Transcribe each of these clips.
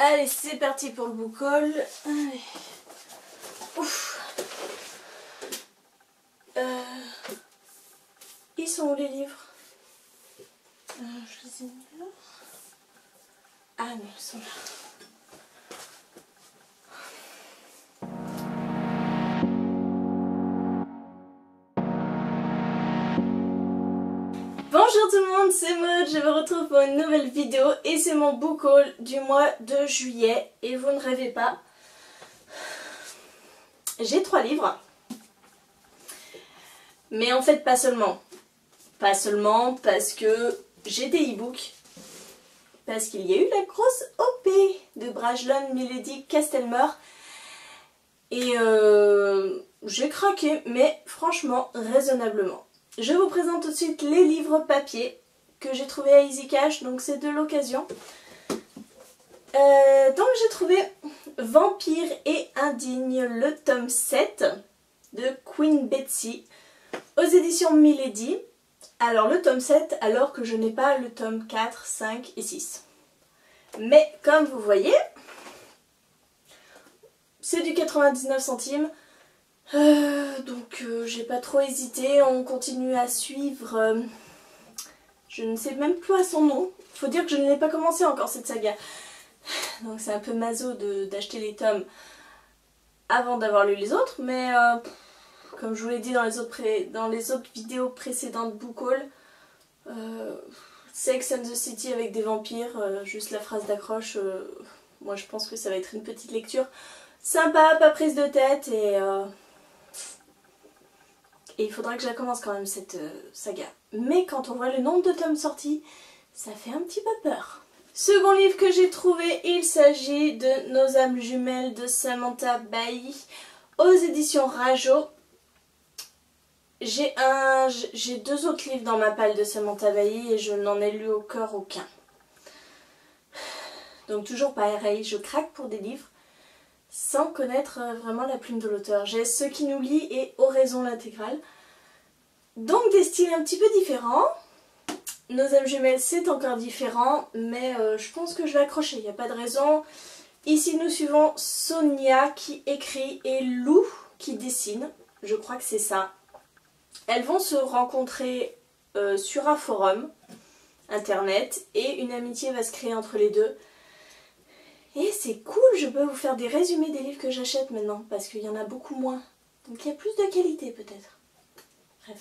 Allez, c'est parti pour le book haul. Allez. Ouf. Ils sont où les livres? Je les ai mis là. Ah non, ils sont là. Bonjour tout le monde, c'est Maud, je vous retrouve pour une nouvelle vidéo et c'est mon book haul du mois de juillet et vous ne rêvez pas, j'ai 3 livres, mais en fait pas seulement parce que j'ai des e-books, parce qu'il y a eu la grosse OP de Brajlon Milady Castelmore et j'ai craqué, mais franchement raisonnablement. Je vous présente tout de suite les livres papier que j'ai trouvé à Easy Cash, donc c'est de l'occasion. Donc j'ai trouvé Vampire et Indigne, le tome 7 de Queen Betsy aux éditions Milady. Alors le tome 7 alors que je n'ai pas le tome 4, 5 et 6. Mais comme vous voyez, c'est du 99 centimes. Donc j'ai pas trop hésité, on continue à suivre, je ne sais même plus à son nom, faut dire que je ne l'ai pas commencé encore cette saga, donc c'est un peu maso d'acheter les tomes avant d'avoir lu les autres, mais comme je vous l'ai dit dans les autres vidéos précédentes book haul, Sex and the City avec des vampires, juste la phrase d'accroche, moi je pense que ça va être une petite lecture sympa, pas prise de tête et il faudra que je la commence quand même cette saga. Mais quand on voit le nombre de tomes sortis, ça fait un petit peu peur. Second livre que j'ai trouvé, il s'agit de Nos âmes jumelles de Samantha Bailly aux éditions Rajo. J'ai 2 autres livres dans ma palle de Samantha Bailly et je n'en ai lu au cœur aucun. Donc toujours pareil, je craque pour des livres sans connaître vraiment la plume de l'auteur. J'ai Ce qui nous lie et Oraison l'intégrale. Donc des styles un petit peu différents. Nos âmes jumelles c'est encore différent, mais je pense que je vais accrocher, il n'y a pas de raison. Ici nous suivons Sonia qui écrit et Lou qui dessine, je crois que c'est ça. Elles vont se rencontrer sur un forum internet et une amitié va se créer entre les deux. Et c'est cool, je peux vous faire des résumés des livres que j'achète maintenant, parce qu'il y en a beaucoup moins. Donc il y a plus de qualité peut-être. Bref.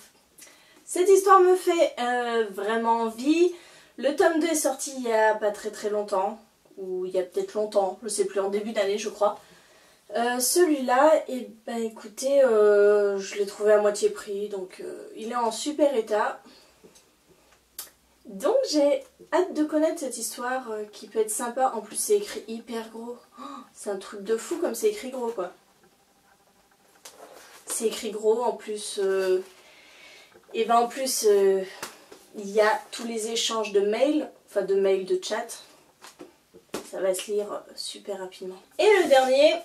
Cette histoire me fait vraiment envie. Le tome 2 est sorti il y a pas très longtemps, ou il y a peut-être longtemps, je sais plus, en début d'année je crois. Celui-là, et ben écoutez, je l'ai trouvé à moitié prix, donc il est en super état. Donc j'ai hâte de connaître cette histoire qui peut être sympa. En plus c'est écrit hyper gros. Oh, c'est un truc de fou comme c'est écrit gros quoi. C'est écrit gros en plus. Et ben en plus il y a tous les échanges de mails. Enfin de mails, de chat. Ça va se lire super rapidement. Et le dernier,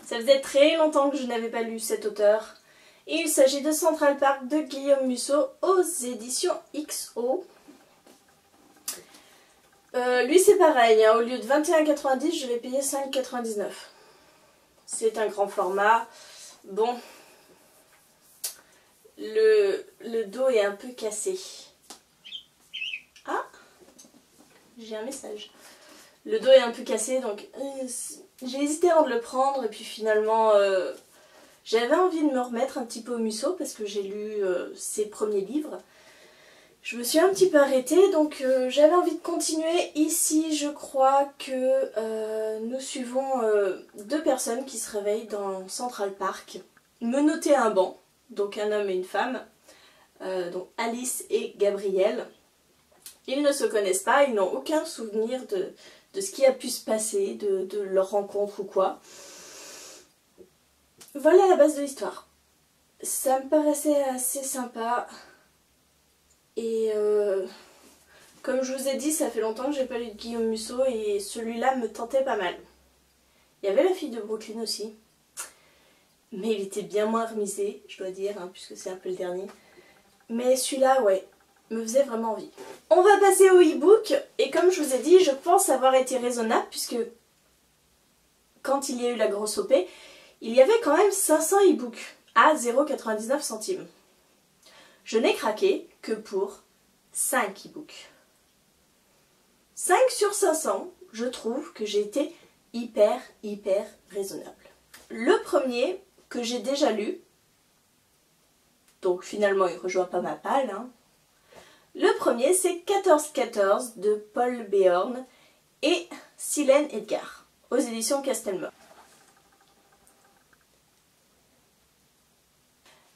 ça faisait très longtemps que je n'avais pas lu cet auteur. Et il s'agit de Central Park de Guillaume Musso aux éditions XO. Lui c'est pareil, hein, au lieu de 21,90 je vais payer 5,99. C'est un grand format. Bon, le dos est un peu cassé. Ah, j'ai un message. Le dos est un peu cassé donc j'ai hésité avant de le prendre et puis finalement j'avais envie de me remettre un petit peu au Musso parce que j'ai lu ses premiers livres. Je me suis un petit peu arrêtée, donc j'avais envie de continuer. Ici, je crois que nous suivons 2 personnes qui se réveillent dans Central Park, menottées à un banc, donc un homme et une femme, donc Alice et Gabriel. Ils ne se connaissent pas, ils n'ont aucun souvenir de ce qui a pu se passer, de leur rencontre ou quoi. Voilà la base de l'histoire. Ça me paraissait assez sympa. Et comme je vous ai dit, ça fait longtemps que j'ai pas lu de Guillaume Musso et celui-là me tentait pas mal. Il y avait La fille de Brooklyn aussi, mais il était bien moins remisé, je dois dire, hein, puisque c'est un peu le dernier. Mais celui-là, ouais, me faisait vraiment envie. On va passer au e-book, et comme je vous ai dit, je pense avoir été raisonnable, puisque quand il y a eu la grosse OP, il y avait quand même 500 e-books à 0,99 centimes. Je n'ai craqué que pour 5 e-books. 5 sur 500, je trouve que j'ai été hyper raisonnable. Le premier que j'ai déjà lu, donc finalement il ne rejoint pas ma palle, hein. Le premier c'est 1414 de Paul Béorn et Silène Edgar, aux éditions Castelmeur.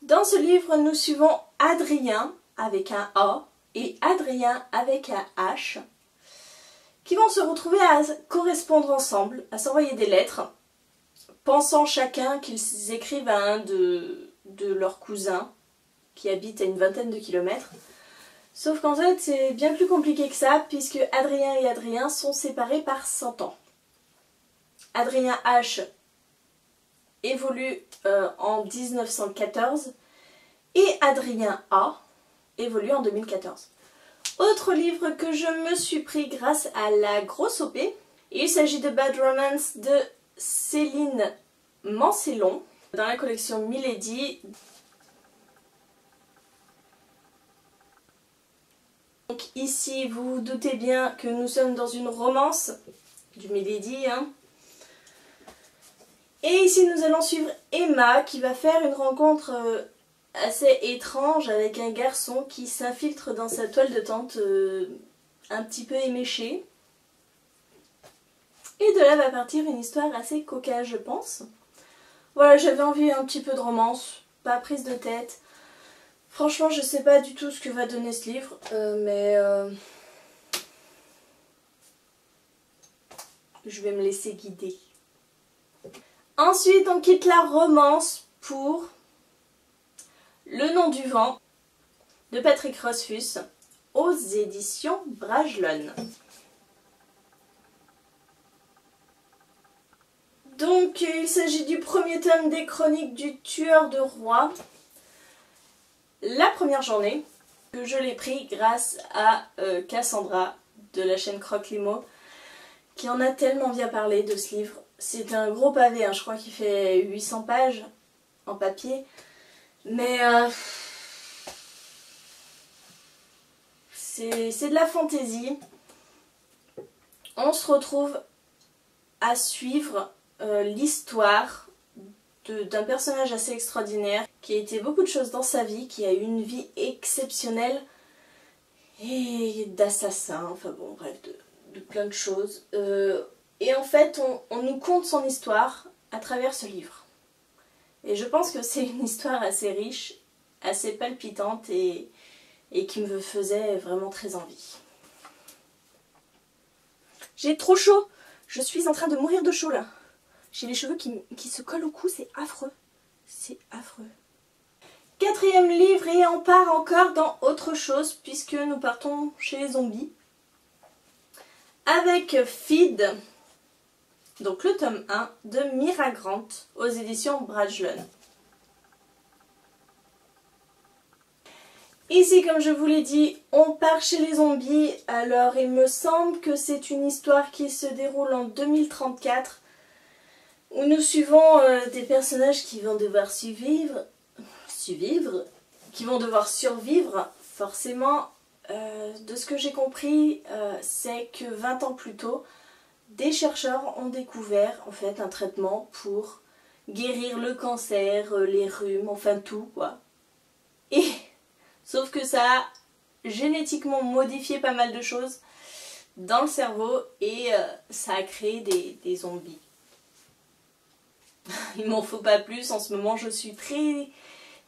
Dans ce livre, nous suivons Adrien avec un A et Adrien avec un H, qui vont se retrouver à correspondre ensemble, à s'envoyer des lettres, pensant chacun qu'ils écrivent à un de leurs cousins qui habitent à une vingtaine de kilomètres. Sauf qu'en fait, c'est bien plus compliqué que ça, puisque Adrien et Adrien sont séparés par 100 ans. Adrien H évolue en 1914 et Adrien A évolue en 2014. Autre livre que je me suis pris grâce à la grosse OP, il s'agit de Bad Romance de Céline Mancellon dans la collection Milady. Donc ici, vous vous doutez bien que nous sommes dans une romance du Milady, hein. Et ici, nous allons suivre Emma qui va faire une rencontre assez étrange avec un garçon qui s'infiltre dans sa toile de tente un petit peu éméchée. Et de là va partir une histoire assez cocasse, je pense. Voilà, j'avais envie un petit peu de romance, pas prise de tête. Franchement, je sais pas du tout ce que va donner ce livre, mais je vais me laisser guider. Ensuite, on quitte la romance pour Le nom du vent de Patrick Rothfuss aux éditions Bragelonne. Donc, il s'agit du premier tome des Chroniques du Tueur de Rois. La première journée, que je l'ai pris grâce à Cassandra de la chaîne Croque Limo, qui en a tellement bien parlé de ce livre. C'est un gros pavé, hein, je crois qu'il fait 800 pages en papier. Mais c'est de la fantaisie. On se retrouve à suivre l'histoire d'un personnage assez extraordinaire qui a été beaucoup de choses dans sa vie, qui a eu une vie exceptionnelle et d'assassin, enfin bon bref, de plein de choses. Et en fait on nous conte son histoire à travers ce livre. Et je pense que c'est une histoire assez riche, assez palpitante et qui me faisait vraiment très envie. J'ai trop chaud, je suis en train de mourir de chaud là. J'ai les cheveux qui se collent au cou, c'est affreux. C'est affreux. Quatrième livre et on part encore dans autre chose puisque nous partons chez les zombies. Avec Feed, donc le tome 1 de Mira Grant aux éditions Bragelonne. Ici, comme je vous l'ai dit, on part chez les zombies. Alors, il me semble que c'est une histoire qui se déroule en 2034. Où nous suivons des personnages qui vont devoir survivre, forcément. De ce que j'ai compris, c'est que 20 ans plus tôt, des chercheurs ont découvert en fait un traitement pour guérir le cancer, les rhumes, enfin tout quoi. Et sauf que ça a génétiquement modifié pas mal de choses dans le cerveau et ça a créé des zombies. Il m'en faut pas plus, en ce moment je suis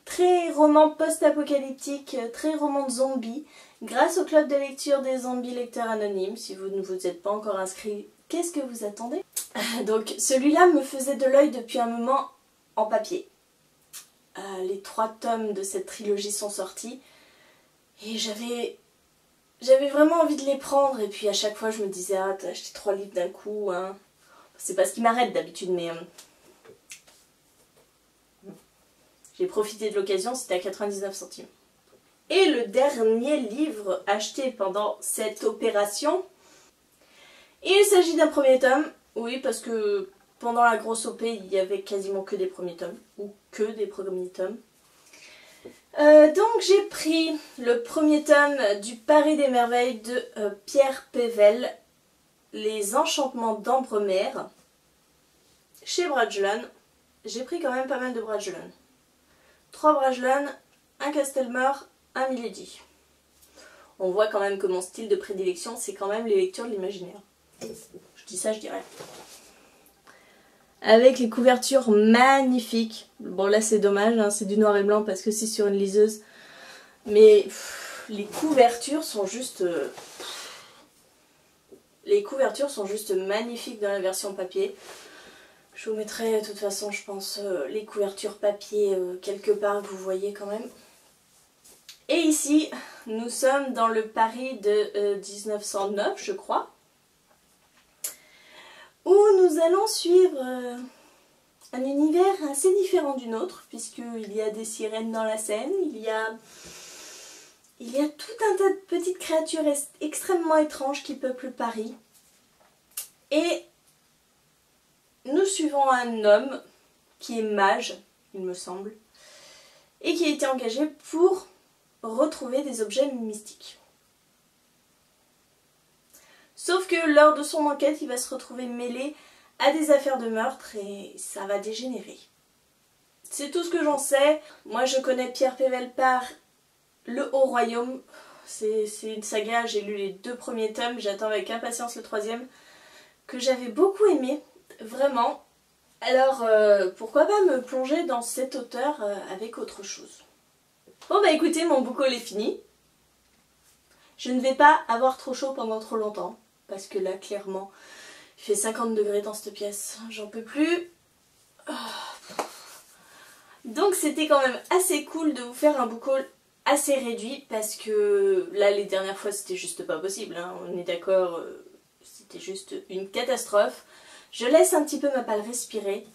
très roman post-apocalyptique, très roman de zombies, grâce au club de lecture des zombies lecteurs anonymes. Si vous ne vous êtes pas encore inscrit, qu'est-ce que vous attendez? Donc celui-là me faisait de l'œil depuis un moment en papier. Les 3 tomes de cette trilogie sont sortis et j'avais vraiment envie de les prendre et puis à chaque fois je me disais ah t'as acheté 3 livres d'un coup hein. C'est pas ce qui m'arrête d'habitude mais j'ai profité de l'occasion, c'était à 99 centimes. Et le dernier livre acheté pendant cette opération. Il s'agit d'un premier tome. Oui, parce que pendant la grosse OP, il y avait quasiment que des premiers tomes. Ou que des premiers tomes. Donc j'ai pris le premier tome du Paris des Merveilles de Pierre Pével, Les Enchantements d'Ambremer, chez Bragelonne. J'ai pris quand même pas mal de Bragelonne. 3 Bragelonne, un Castelmeur, un Milady. On voit quand même que mon style de prédilection, c'est quand même les lectures de l'imaginaire. Je dis ça, je dirais. Avec les couvertures magnifiques. Bon là c'est dommage, hein, c'est du noir et blanc parce que c'est sur une liseuse. Mais les couvertures sont juste... les couvertures sont juste magnifiques dans la version papier. Je vous mettrai de toute façon je pense les couvertures papier quelque part que vous voyez quand même. Et ici nous sommes dans le Paris de 1909 je crois. Où nous allons suivre un univers assez différent du nôtre, puisqu'il y a des sirènes dans la Seine, il y a tout un tas de petites créatures extrêmement étranges qui peuplent Paris. Et nous suivons un homme qui est mage, il me semble, et qui a été engagé pour retrouver des objets mystiques. Sauf que lors de son enquête, il va se retrouver mêlé à des affaires de meurtre et ça va dégénérer. C'est tout ce que j'en sais. Moi je connais Pierre Pével par Le Haut Royaume. C'est une saga, j'ai lu les 2 premiers tomes, j'attends avec impatience le 3e, que j'avais beaucoup aimé, vraiment. Alors pourquoi pas me plonger dans cet auteur avec autre chose. Bon bah écoutez, mon book haul est fini. Je ne vais pas avoir trop chaud pendant trop longtemps. Parce que là, clairement, il fait 50 degrés dans cette pièce. J'en peux plus. Donc c'était quand même assez cool de vous faire un book haul assez réduit. Parce que là, les dernières fois, c'était juste pas possible. Hein. On est d'accord, c'était juste une catastrophe. Je laisse un petit peu ma palle respirer.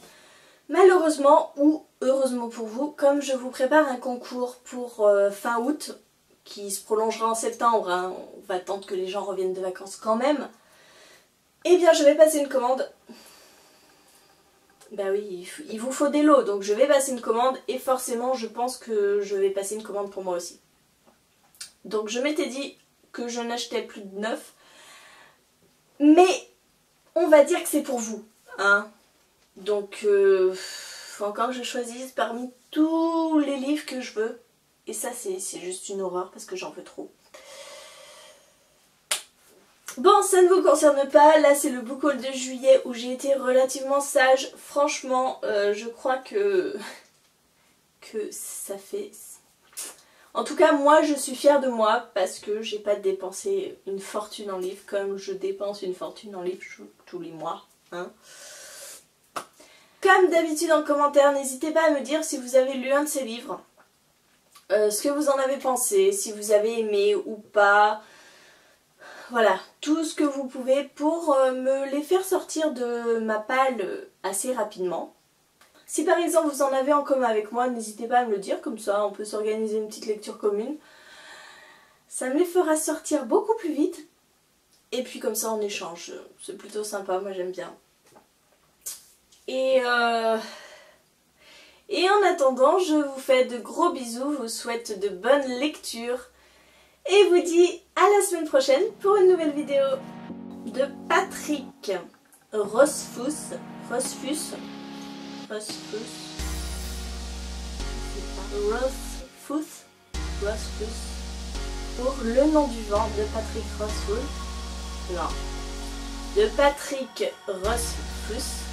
Malheureusement, ou heureusement pour vous, comme je vous prépare un concours pour fin août, qui se prolongera en septembre, hein, on va attendre que les gens reviennent de vacances quand même, eh bien je vais passer une commande. Bah oui, il vous faut des lots, donc je vais passer une commande et forcément je pense que je vais passer une commande pour moi aussi. Donc je m'étais dit que je n'achetais plus de neuf, mais on va dire que c'est pour vous, hein. Donc faut encore que je choisisse parmi tous les livres que je veux. Et ça c'est juste une horreur parce que j'en veux trop. Bon, ça ne vous concerne pas, là c'est le book haul de juillet où j'ai été relativement sage. Franchement, je crois que ça fait... En tout cas, moi je suis fière de moi parce que j'ai pas dépensé une fortune en livres comme je dépense une fortune en livres tous les mois. Hein. Comme d'habitude en commentaire, n'hésitez pas à me dire si vous avez lu un de ces livres. Ce que vous en avez pensé, si vous avez aimé ou pas. Voilà, tout ce que vous pouvez pour me les faire sortir de ma palle assez rapidement. Si par exemple vous en avez en commun avec moi, n'hésitez pas à me le dire, comme ça on peut s'organiser une petite lecture commune. Ça me les fera sortir beaucoup plus vite. Et puis comme ça on échange, c'est plutôt sympa, moi j'aime bien. Et en attendant, je vous fais de gros bisous, vous souhaite de bonnes lectures et vous dis à la semaine prochaine pour une nouvelle vidéo de Patrick Rothfuss pour Le Nom du Vent de Patrick Rothfuss. Non, de Patrick Rothfuss.